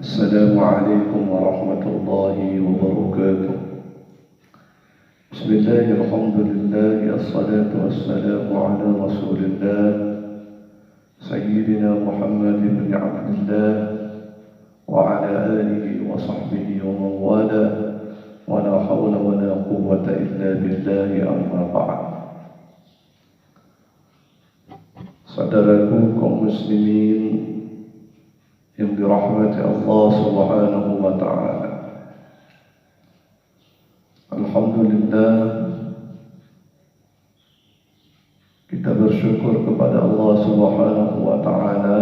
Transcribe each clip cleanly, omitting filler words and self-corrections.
السلام عليكم ورحمة الله وبركاته. بسم الله الحمد لله الصلاة والسلام على رسول الله سيدنا محمد بن عبد الله وعلى آله وصحبه ومن والاه ولا حول ولا قوة إلا بالله أما بعد. Saudaraku kaum muslimin yang dirahmati Allah Subhanahu wa ta'ala, alhamdulillah kita bersyukur kepada Allah Subhanahu wa ta'ala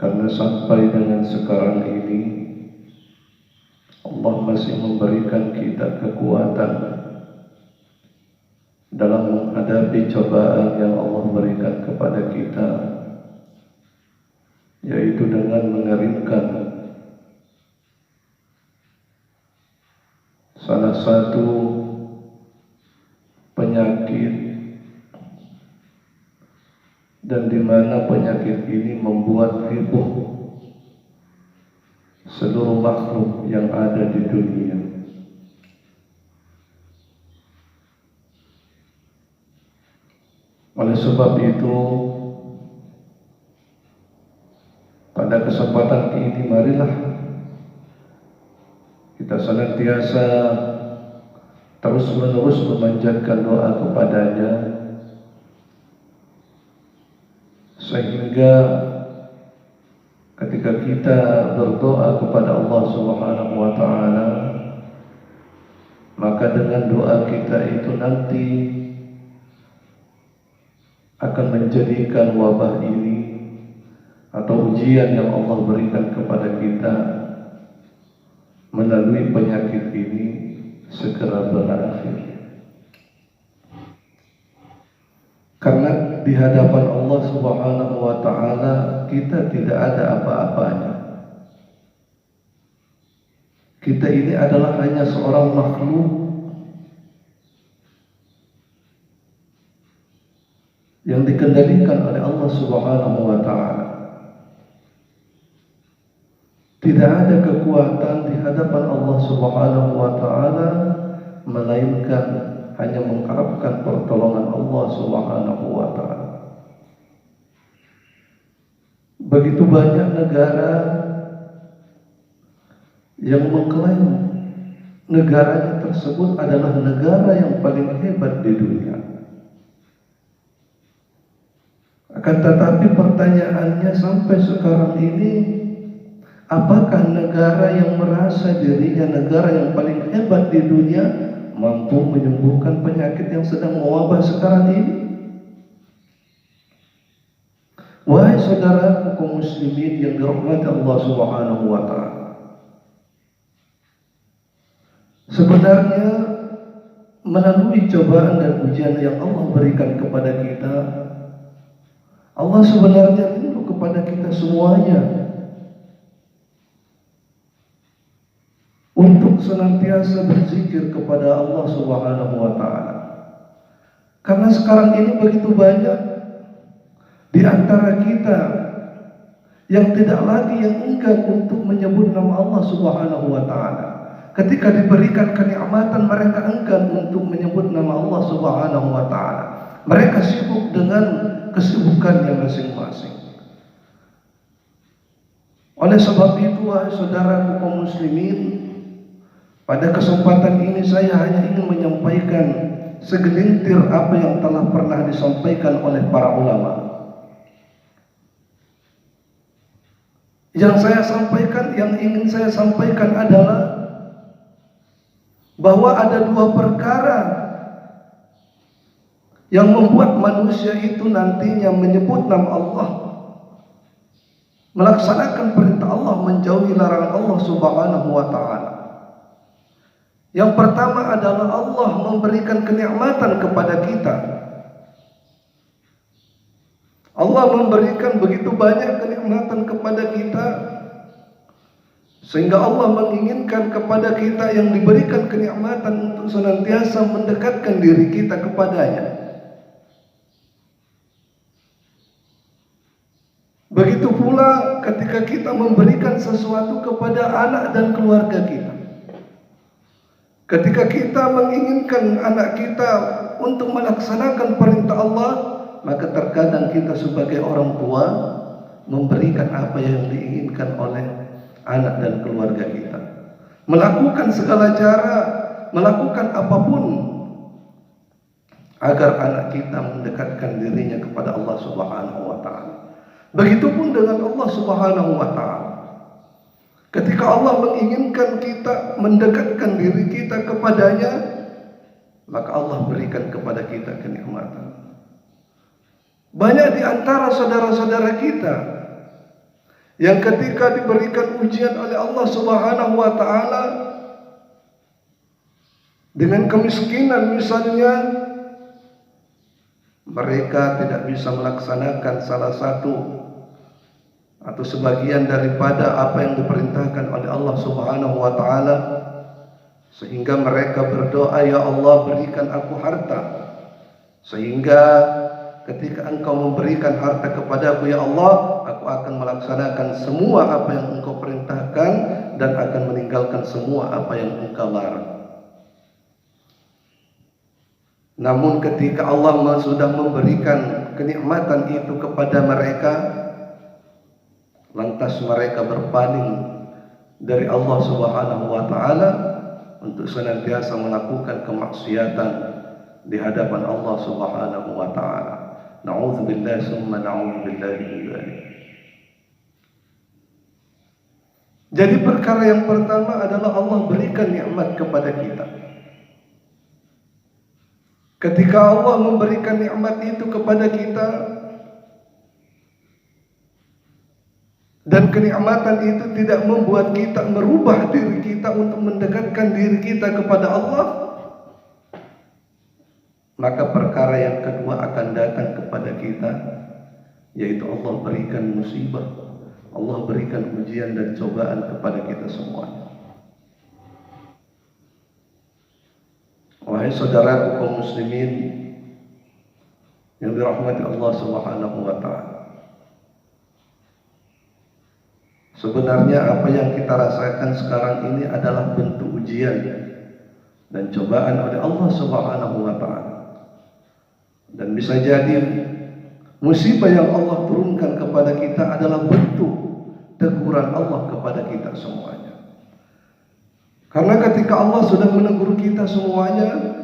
karena sampai dengan sekarang ini Allah masih memberikan kita kekuatan dalam menghadapi cobaan yang Allah berikan kepada kita, yaitu dengan mengerimkan salah satu penyakit, dan di mana penyakit ini membuat heboh seluruh makhluk yang ada di dunia. Oleh sebab itu, pada kesempatan ini marilah kita senantiasa terus-menerus memanjatkan doa kepadanya, sehingga ketika kita berdoa kepada Allah Subhanahu wa ta'ala, maka dengan doa kita itu nanti akan menjadikan wabah ini atau ujian yang Allah berikan kepada kita melalui penyakit ini segera berakhir. Karena di hadapan Allah Subhanahu wa ta'ala kita tidak ada apa-apanya. Kita ini adalah hanya seorang makhluk yang dikendalikan oleh Allah Subhanahu wa ta'ala. Tidak ada kekuatan di hadapan Allah Subhanahu wa ta'ala melainkan hanya mengharapkan pertolongan Allah Subhanahu wa ta'ala. Begitu banyak negara yang mengklaim negaranya tersebut adalah negara yang paling hebat di dunia. Akan tetapi pertanyaannya sampai sekarang ini, apakah negara yang merasa dirinya negara yang paling hebat di dunia mampu menyembuhkan penyakit yang sedang mewabah sekarang ini? Wahai saudara kaum muslimin yang dirahmati Allah Subhanahu wa ta'ala, sebenarnya melalui cobaan dan ujian yang Allah berikan kepada kita, Allah sebenarnya rindu kepada kita semuanya untuk senantiasa berzikir kepada Allah Subhanahu wa ta'ala. Karena sekarang ini begitu banyak di antara kita yang tidak lagi yang enggan untuk menyebut nama Allah Subhanahu wa ta'ala. Ketika diberikan kenikmatan, mereka enggan untuk menyebut nama Allah Subhanahu wa ta'ala. Mereka sibuk dengan kesibukannya masing-masing. Oleh sebab itu, wahai saudara kaum muslimin, pada kesempatan ini saya hanya ingin menyampaikan segelintir apa yang telah pernah disampaikan oleh para ulama. Yang ingin saya sampaikan adalah bahwa ada dua perkara yang membuat manusia itu nantinya menyebut nama Allah, melaksanakan perintah Allah, menjauhi larangan Allah Subhanahu wa ta'ala. Yang pertama adalah Allah memberikan kenikmatan kepada kita. Allah memberikan begitu banyak kenikmatan kepada kita, sehingga Allah menginginkan kepada kita yang diberikan kenikmatan untuk senantiasa mendekatkan diri kita kepadanya. Begitu pula ketika kita memberikan sesuatu kepada anak dan keluarga kita. Ketika kita menginginkan anak kita untuk melaksanakan perintah Allah, maka terkadang kita sebagai orang tua memberikan apa yang diinginkan oleh anak dan keluarga kita. Melakukan segala cara, melakukan apapun agar anak kita mendekatkan dirinya kepada Allah Subhanahu wa taala. Begitupun dengan Allah Subhanahu wa taala. Ketika Allah menginginkan kita mendekatkan diri kita kepadanya, maka Allah berikan kepada kita kenikmatan. Banyak di antara saudara-saudara kita yang ketika diberikan ujian oleh Allah Subhanahu wa taala dengan kemiskinan misalnya, mereka tidak bisa melaksanakan salah satu atau sebagian daripada apa yang diperintahkan oleh Allah Subhanahu wa taala, sehingga mereka berdoa, ya Allah berikan aku harta, sehingga ketika engkau memberikan harta kepadaku ya Allah, aku akan melaksanakan semua apa yang engkau perintahkan dan akan meninggalkan semua apa yang engkau larang. Namun ketika Allah sudah memberikan kenikmatan itu kepada mereka, lantas mereka berpaling dari Allah Subhanahu wa taala untuk senantiasa melakukan kemaksiatan di hadapan Allah Subhanahu wa taala. Na'udzubillah summa na'udzubillah min dzalik. Jadi perkara yang pertama adalah Allah berikan nikmat kepada kita. Ketika Allah memberikan nikmat itu kepada kita, dan kenikmatan itu tidak membuat kita merubah diri kita untuk mendekatkan diri kita kepada Allah, maka perkara yang kedua akan datang kepada kita, yaitu Allah berikan musibah, Allah berikan ujian dan cobaan kepada kita semuanya. Wahai saudaraku kaum muslimin yang dirahmati Allah Subhanahu wa taala, sebenarnya apa yang kita rasakan sekarang ini adalah bentuk ujian dan cobaan oleh Allah Subhanahu wa taala. Dan bisa jadi musibah yang Allah turunkan kepada kita adalah bentuk teguran Allah kepada kita semuanya. Karena ketika Allah sudah menegur kita semuanya,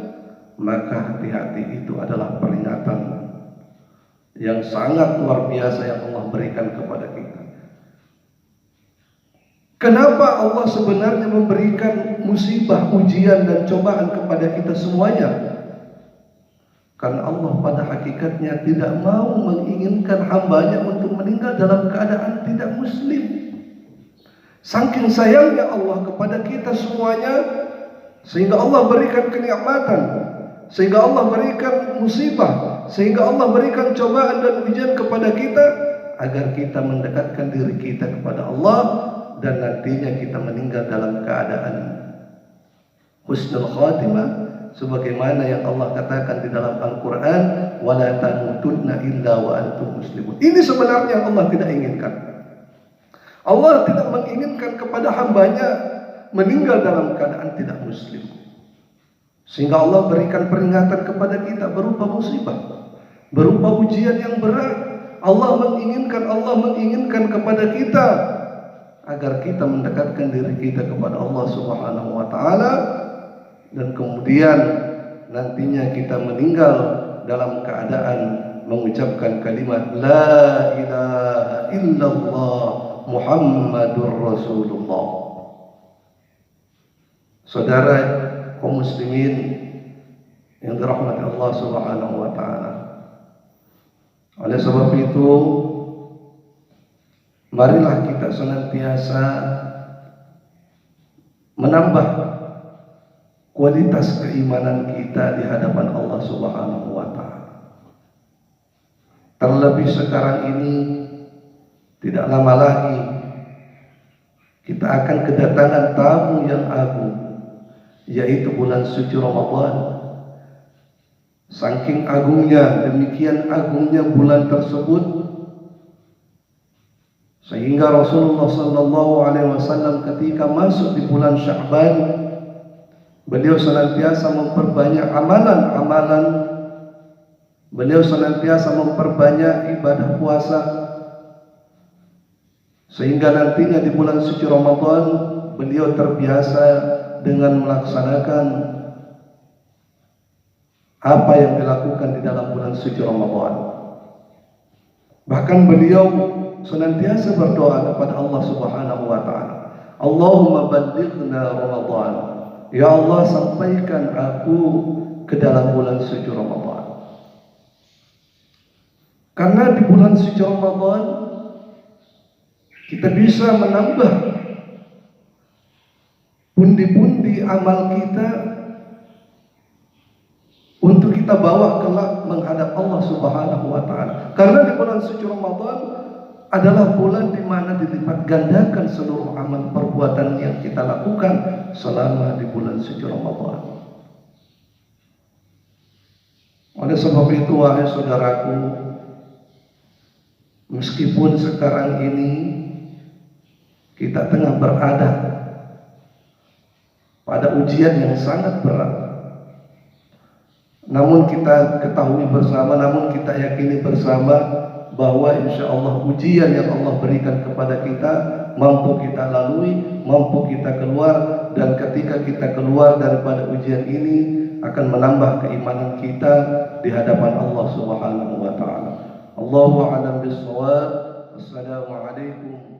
maka hati-hati itu adalah peringatan yang sangat luar biasa yang Allah berikan kepada kita. Kenapa Allah sebenarnya memberikan musibah, ujian dan cobaan kepada kita semuanya? Karena Allah pada hakikatnya tidak mau menginginkan hambanya untuk meninggal dalam keadaan tidak muslim. Saking sayangnya Allah kepada kita semuanya, sehingga Allah berikan kenikmatan, sehingga Allah berikan musibah, sehingga Allah berikan cobaan dan ujian kepada kita, agar kita mendekatkan diri kita kepada Allah, dan nantinya kita meninggal dalam keadaan husnul khatimah, sebagaimana yang Allah katakan di dalam Al-Quran, wala tamutunna illa wa antum muslimun. Ini sebenarnya yang Allah tidak inginkan. Allah tidak menginginkan kepada hambanya meninggal dalam keadaan tidak muslim, sehingga Allah berikan peringatan kepada kita berupa musibah, berupa ujian yang berat. Allah menginginkan kepada kita agar kita mendekatkan diri kita kepada Allah Subhanahu wa taala, dan kemudian nantinya kita meninggal dalam keadaan mengucapkan kalimat la ilaha illallah Muhammadur Rasulullah. Saudara kaum muslimin yang dirahmati Allah Subhanahu wa taala, oleh sebab itu marilah kita senantiasa menambah kualitas keimanan kita di hadapan Allah Subhanahu wa taala. Terlebih sekarang ini, tidak lama lagi kita akan kedatangan tamu yang agung, yaitu bulan suci Ramadan. Saking agungnya, demikian agungnya bulan tersebut, Sehingga Rasulullah sallallahu alaihi wasallam ketika masuk di bulan Sya'ban, beliau senantiasa memperbanyak amalan-amalan. Beliau senantiasa memperbanyak ibadah puasa, sehingga nantinya di bulan suci Ramadan beliau terbiasa dengan melaksanakan apa yang dilakukan di dalam bulan suci Ramadan. Bahkan beliau senantiasa berdoa kepada Allah Subhanahu wa taala, Allahumma ballighna Ramadan. Ya Allah, sampaikan aku ke dalam bulan suci Ramadan. Karena di bulan suci Ramadan kita bisa menambah pundi-pundi amal kita untuk kita bawa kelak menghadap Allah Subhanahu wa taala. Karena di bulan suci Ramadan adalah bulan di mana dilipat gandakan seluruh amal perbuatan yang kita lakukan selama di bulan suci Ramadan. Oleh sebab itu, wahai saudaraku, meskipun sekarang ini kita tengah berada pada ujian yang sangat berat, namun kita ketahui bersama, namun kita yakini bersama bahwa insya Allah ujian yang Allah berikan kepada kita mampu kita lalui, mampu kita keluar, dan ketika kita keluar daripada ujian ini akan menambah keimanan kita di hadapan Allah Subhanahu wa taala. Allahu a'lam bissawab. Assalamualaikum